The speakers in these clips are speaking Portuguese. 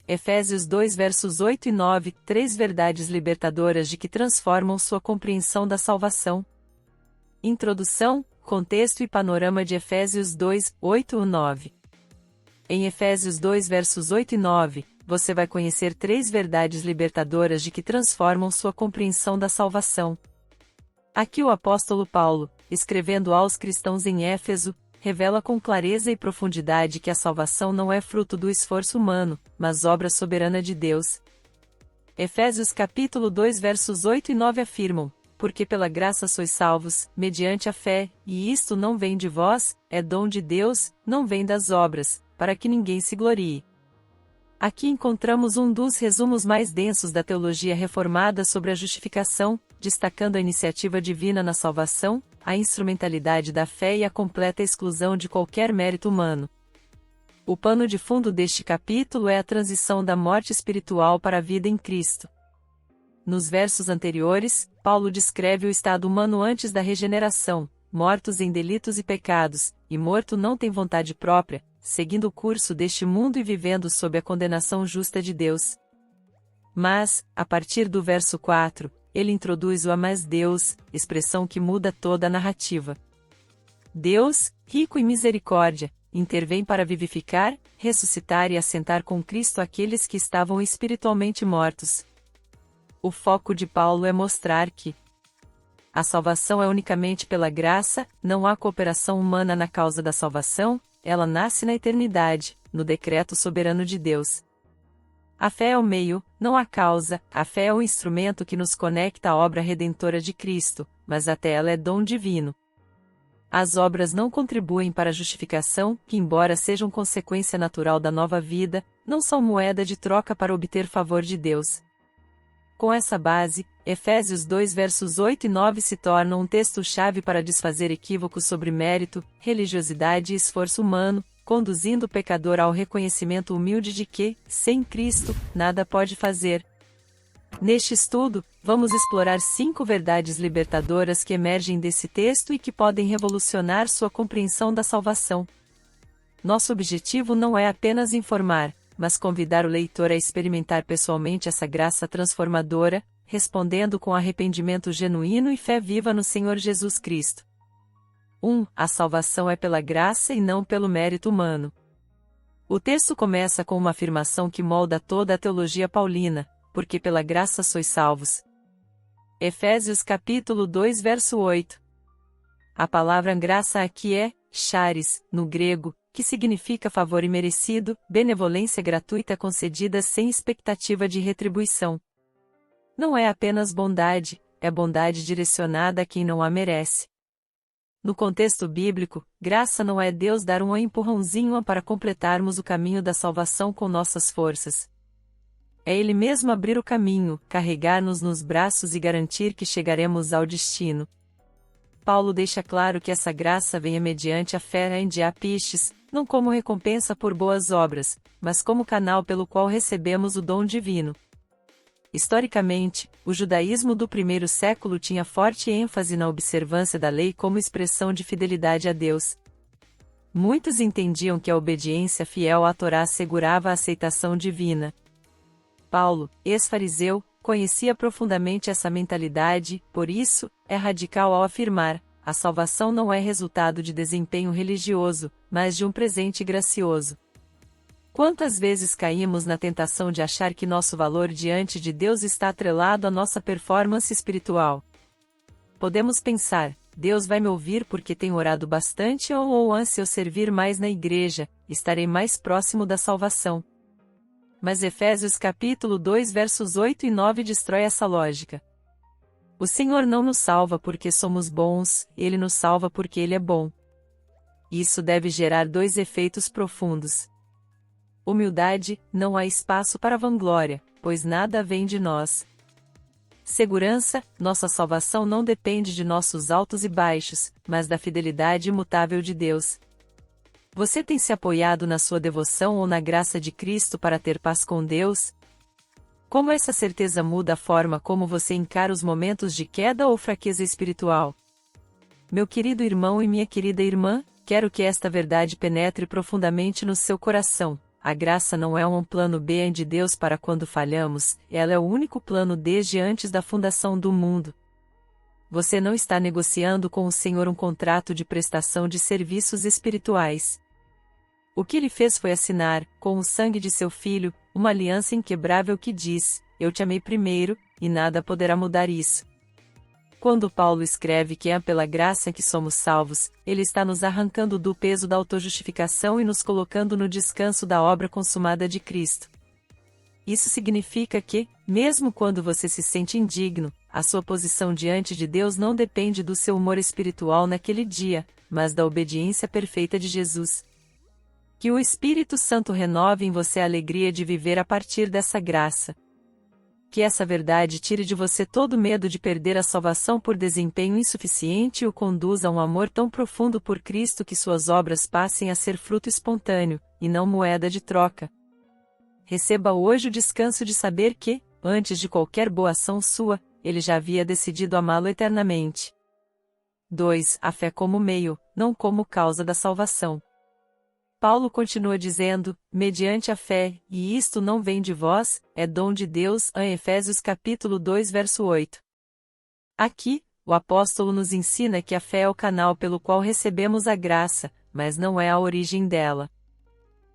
Efésios 2 versos 8 e 9, três verdades libertadoras de que transformam sua compreensão da salvação. Introdução, contexto e panorama de Efésios 2, 8 e 9. Em Efésios 2 versos 8 e 9, você vai conhecer três verdades libertadoras de que transformam sua compreensão da salvação. Aqui o apóstolo Paulo, escrevendo aos cristãos em Éfeso, revela com clareza e profundidade que a salvação não é fruto do esforço humano, mas obra soberana de Deus. Efésios capítulo 2 versos 8 e 9 afirmam: porque pela graça sois salvos, mediante a fé, e isto não vem de vós, é dom de Deus, não vem das obras, para que ninguém se glorie. Aqui encontramos um dos resumos mais densos da teologia reformada sobre a justificação, destacando a iniciativa divina na salvação, a instrumentalidade da fé e a completa exclusão de qualquer mérito humano. O pano de fundo deste capítulo é a transição da morte espiritual para a vida em Cristo. Nos versos anteriores, Paulo descreve o estado humano antes da regeneração, mortos em delitos e pecados, e morto não tem vontade própria, seguindo o curso deste mundo e vivendo sob a condenação justa de Deus. Mas, a partir do verso 4, ele introduz o "mas Deus", expressão que muda toda a narrativa. Deus, rico em misericórdia, intervém para vivificar, ressuscitar e assentar com Cristo aqueles que estavam espiritualmente mortos. O foco de Paulo é mostrar que a salvação é unicamente pela graça, não há cooperação humana na causa da salvação, ela nasce na eternidade, no decreto soberano de Deus. A fé é o meio, não a causa, a fé é o instrumento que nos conecta à obra redentora de Cristo, mas até ela é dom divino. As obras não contribuem para a justificação, que embora sejam consequência natural da nova vida, não são moeda de troca para obter favor de Deus. Com essa base, Efésios 2 versos 8 e 9 se tornam um texto-chave para desfazer equívocos sobre mérito, religiosidade e esforço humano, conduzindo o pecador ao reconhecimento humilde de que, sem Cristo, nada pode fazer. Neste estudo, vamos explorar 5 verdades libertadoras que emergem desse texto e que podem revolucionar sua compreensão da salvação. Nosso objetivo não é apenas informar, mas convidar o leitor a experimentar pessoalmente essa graça transformadora, respondendo com arrependimento genuíno e fé viva no Senhor Jesus Cristo. 1. A salvação é pela graça e não pelo mérito humano. O texto começa com uma afirmação que molda toda a teologia paulina: porque pela graça sois salvos. Efésios capítulo 2 verso 8. A palavra graça aqui é charis, no grego, que significa favor imerecido, benevolência gratuita concedida sem expectativa de retribuição. Não é apenas bondade, é bondade direcionada a quem não a merece. No contexto bíblico, graça não é Deus dar um empurrãozinho para completarmos o caminho da salvação com nossas forças. É Ele mesmo abrir o caminho, carregar-nos nos braços e garantir que chegaremos ao destino. Paulo deixa claro que essa graça vem mediante a fé em diapistes, não como recompensa por boas obras, mas como canal pelo qual recebemos o dom divino. Historicamente, o judaísmo do primeiro século tinha forte ênfase na observância da lei como expressão de fidelidade a Deus. Muitos entendiam que a obediência fiel à Torá assegurava a aceitação divina. Paulo, ex-fariseu, conhecia profundamente essa mentalidade, por isso, é radical ao afirmar: a salvação não é resultado de desempenho religioso, mas de um presente gracioso. Quantas vezes caímos na tentação de achar que nosso valor diante de Deus está atrelado à nossa performance espiritual? Podemos pensar: Deus vai me ouvir porque tenho orado bastante, ou se eu servir mais na igreja, estarei mais próximo da salvação. Mas Efésios capítulo 2 versos 8 e 9 destrói essa lógica. O Senhor não nos salva porque somos bons, Ele nos salva porque Ele é bom. Isso deve gerar 2 efeitos profundos. Humildade, não há espaço para vanglória, pois nada vem de nós. Segurança, nossa salvação não depende de nossos altos e baixos, mas da fidelidade imutável de Deus. Você tem se apoiado na sua devoção ou na graça de Cristo para ter paz com Deus? Como essa certeza muda a forma como você encara os momentos de queda ou fraqueza espiritual? Meu querido irmão e minha querida irmã, quero que esta verdade penetre profundamente no seu coração. a graça não é um plano B de Deus para quando falhamos, ela é o único plano desde antes da fundação do mundo. Você não está negociando com o Senhor um contrato de prestação de serviços espirituais. O que ele fez foi assinar, com o sangue de seu filho, uma aliança inquebrável que diz: eu te amei primeiro, e nada poderá mudar isso. Quando Paulo escreve que é pela graça que somos salvos, ele está nos arrancando do peso da autojustificação e nos colocando no descanso da obra consumada de Cristo. Isso significa que, mesmo quando você se sente indigno, a sua posição diante de Deus não depende do seu humor espiritual naquele dia, mas da obediência perfeita de Jesus. Que o Espírito Santo renove em você a alegria de viver a partir dessa graça. Que essa verdade tire de você todo medo de perder a salvação por desempenho insuficiente e o conduza a um amor tão profundo por Cristo que suas obras passem a ser fruto espontâneo, e não moeda de troca. Receba hoje o descanso de saber que, antes de qualquer boa ação sua, ele já havia decidido amá-lo eternamente. 2. A fé como meio, não como causa da salvação. Paulo continua dizendo, mediante a fé, e isto não vem de vós, é dom de Deus, em Efésios capítulo 2 verso 8. Aqui, o apóstolo nos ensina que a fé é o canal pelo qual recebemos a graça, mas não é a origem dela.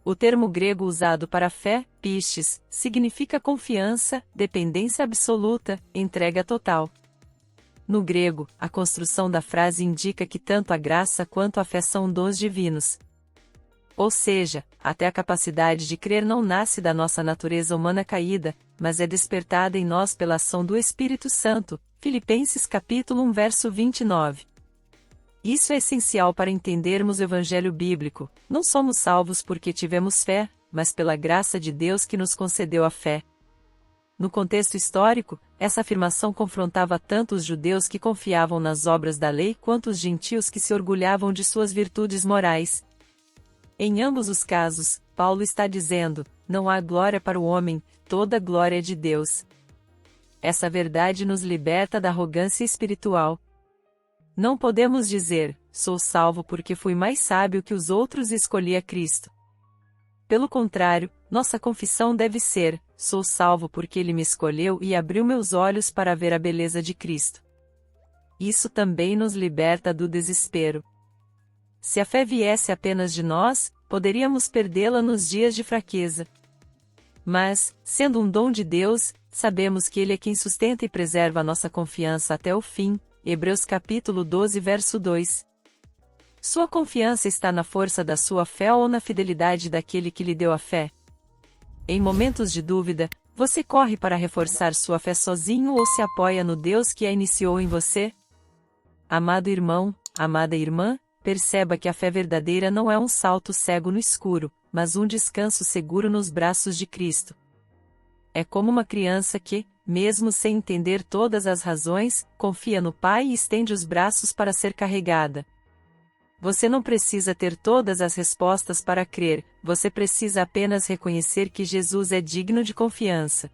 O termo grego usado para fé, pistes, significa confiança, dependência absoluta, entrega total. No grego, a construção da frase indica que tanto a graça quanto a fé são dons divinos. Ou seja, até a capacidade de crer não nasce da nossa natureza humana caída, mas é despertada em nós pela ação do Espírito Santo. Filipenses capítulo 1 verso 29. Isso é essencial para entendermos o Evangelho bíblico. Não somos salvos porque tivemos fé, mas pela graça de Deus que nos concedeu a fé. No contexto histórico, essa afirmação confrontava tanto os judeus que confiavam nas obras da lei quanto os gentios que se orgulhavam de suas virtudes morais. Em ambos os casos, Paulo está dizendo: não há glória para o homem, toda glória é de Deus. Essa verdade nos liberta da arrogância espiritual. Não podemos dizer, sou salvo porque fui mais sábio que os outros e escolhi a Cristo. Pelo contrário, nossa confissão deve ser, sou salvo porque Ele me escolheu e abriu meus olhos para ver a beleza de Cristo. Isso também nos liberta do desespero. Se a fé viesse apenas de nós, poderíamos perdê-la nos dias de fraqueza. Mas, sendo um dom de Deus, sabemos que Ele é quem sustenta e preserva a nossa confiança até o fim. Hebreus capítulo 12 verso 2. Sua confiança está na força da sua fé ou na fidelidade daquele que lhe deu a fé? Em momentos de dúvida, você corre para reforçar sua fé sozinho ou se apoia no Deus que a iniciou em você? Amado irmão, amada irmã, perceba que a fé verdadeira não é um salto cego no escuro, mas um descanso seguro nos braços de Cristo. É como uma criança que, mesmo sem entender todas as razões, confia no Pai e estende os braços para ser carregada. Você não precisa ter todas as respostas para crer, você precisa apenas reconhecer que Jesus é digno de confiança.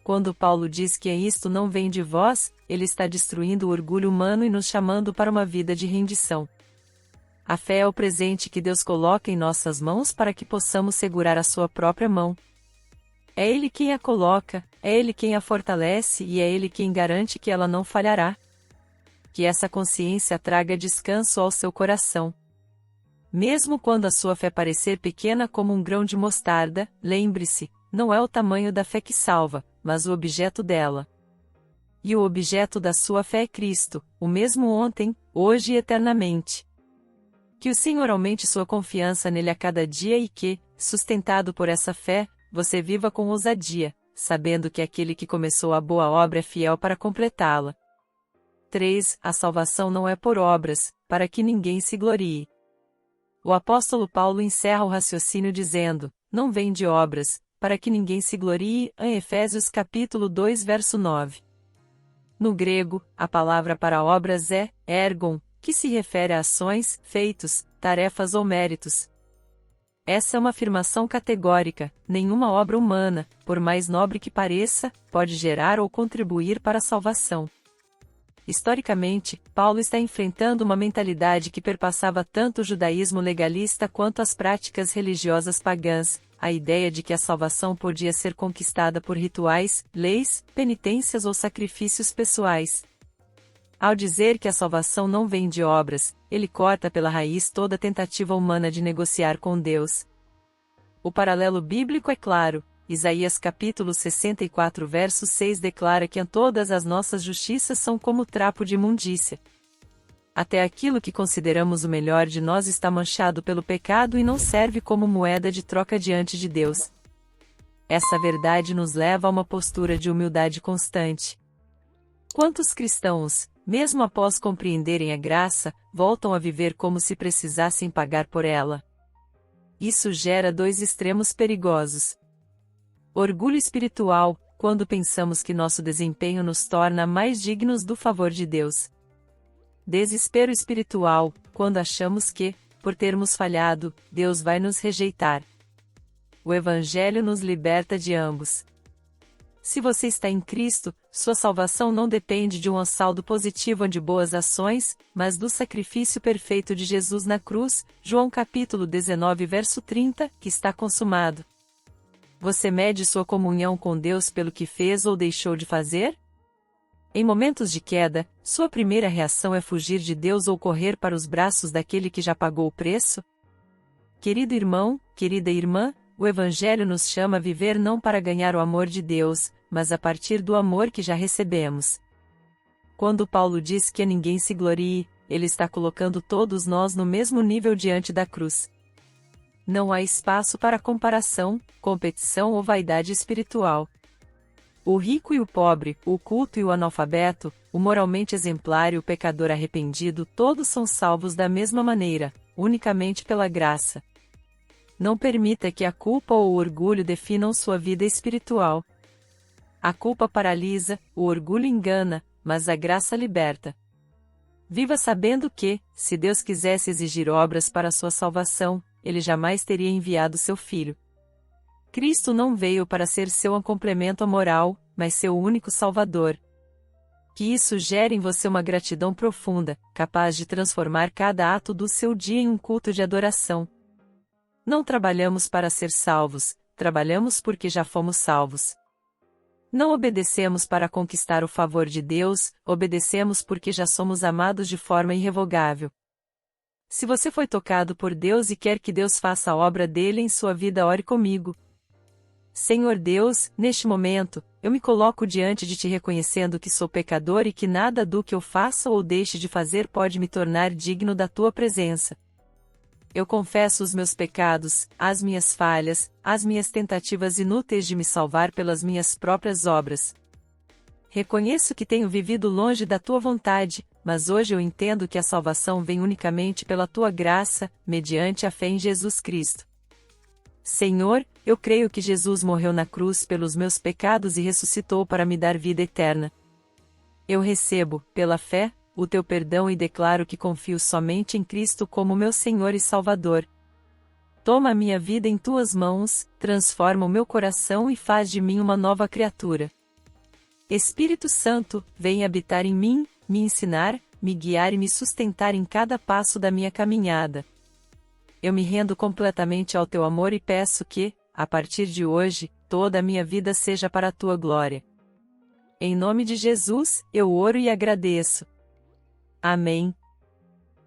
Quando Paulo diz que isto não vem de vós, ele está destruindo o orgulho humano e nos chamando para uma vida de rendição. A fé é o presente que Deus coloca em nossas mãos para que possamos segurar a sua própria mão. É Ele quem a coloca, é Ele quem a fortalece e é Ele quem garante que ela não falhará. Que essa consciência traga descanso ao seu coração. Mesmo quando a sua fé parecer pequena como um grão de mostarda, lembre-se, não é o tamanho da fé que salva, mas o objeto dela. E o objeto da sua fé é Cristo, o mesmo ontem, hoje e eternamente. Que o Senhor aumente sua confiança nele a cada dia e que, sustentado por essa fé, você viva com ousadia, sabendo que aquele que começou a boa obra é fiel para completá-la. 3. A salvação não é por obras, para que ninguém se glorie. O apóstolo Paulo encerra o raciocínio dizendo, não vem de obras, para que ninguém se glorie, em Efésios capítulo 2 verso 9. No grego, a palavra para obras é ergon, que se refere a ações, feitos, tarefas ou méritos. Essa é uma afirmação categórica: nenhuma obra humana, por mais nobre que pareça, pode gerar ou contribuir para a salvação. Historicamente, Paulo está enfrentando uma mentalidade que perpassava tanto o judaísmo legalista quanto as práticas religiosas pagãs, a ideia de que a salvação podia ser conquistada por rituais, leis, penitências ou sacrifícios pessoais. Ao dizer que a salvação não vem de obras, ele corta pela raiz toda tentativa humana de negociar com Deus. O paralelo bíblico é claro. Isaías capítulo 64 verso 6 declara que todas as nossas justiças são como trapo de imundícia. Até aquilo que consideramos o melhor de nós está manchado pelo pecado e não serve como moeda de troca diante de Deus. Essa verdade nos leva a uma postura de humildade constante. Quantos cristãos, mesmo após compreenderem a graça, voltam a viver como se precisassem pagar por ela? Isso gera dois extremos perigosos. Orgulho espiritual, quando pensamos que nosso desempenho nos torna mais dignos do favor de Deus. Desespero espiritual, quando achamos que, por termos falhado, Deus vai nos rejeitar. O Evangelho nos liberta de ambos. Se você está em Cristo, sua salvação não depende de um saldo positivo de boas ações, mas do sacrifício perfeito de Jesus na cruz, João capítulo 19 verso 30, que está consumado. Você mede sua comunhão com Deus pelo que fez ou deixou de fazer? Em momentos de queda, sua primeira reação é fugir de Deus ou correr para os braços daquele que já pagou o preço? Querido irmão, querida irmã, o Evangelho nos chama a viver não para ganhar o amor de Deus, mas a partir do amor que já recebemos. Quando Paulo diz que a ninguém se glorie, ele está colocando todos nós no mesmo nível diante da cruz. Não há espaço para comparação, competição ou vaidade espiritual. O rico e o pobre, o culto e o analfabeto, o moralmente exemplar e o pecador arrependido, todos são salvos da mesma maneira, unicamente pela graça. Não permita que a culpa ou o orgulho definam sua vida espiritual. A culpa paralisa, o orgulho engana, mas a graça liberta. Viva sabendo que, se Deus quisesse exigir obras para sua salvação, ele jamais teria enviado seu Filho. Cristo não veio para ser seu complemento moral, mas seu único Salvador. Que isso gere em você uma gratidão profunda, capaz de transformar cada ato do seu dia em um culto de adoração. Não trabalhamos para ser salvos, trabalhamos porque já fomos salvos. Não obedecemos para conquistar o favor de Deus, obedecemos porque já somos amados de forma irrevogável. Se você foi tocado por Deus e quer que Deus faça a obra dele em sua vida, ore comigo. Senhor Deus, neste momento, eu me coloco diante de ti reconhecendo que sou pecador e que nada do que eu faça ou deixe de fazer pode me tornar digno da tua presença. Eu confesso os meus pecados, as minhas falhas, as minhas tentativas inúteis de me salvar pelas minhas próprias obras. Reconheço que tenho vivido longe da tua vontade, mas hoje eu entendo que a salvação vem unicamente pela tua graça, mediante a fé em Jesus Cristo. Senhor, eu creio que Jesus morreu na cruz pelos meus pecados e ressuscitou para me dar vida eterna. Eu recebo, pela fé, o teu perdão e declaro que confio somente em Cristo como meu Senhor e Salvador. Toma a minha vida em tuas mãos, transforma o meu coração e faz de mim uma nova criatura. Espírito Santo, vem habitar em mim, me ensinar, me guiar e me sustentar em cada passo da minha caminhada. Eu me rendo completamente ao teu amor e peço que, a partir de hoje, toda a minha vida seja para a tua glória. Em nome de Jesus, eu oro e agradeço. Amém.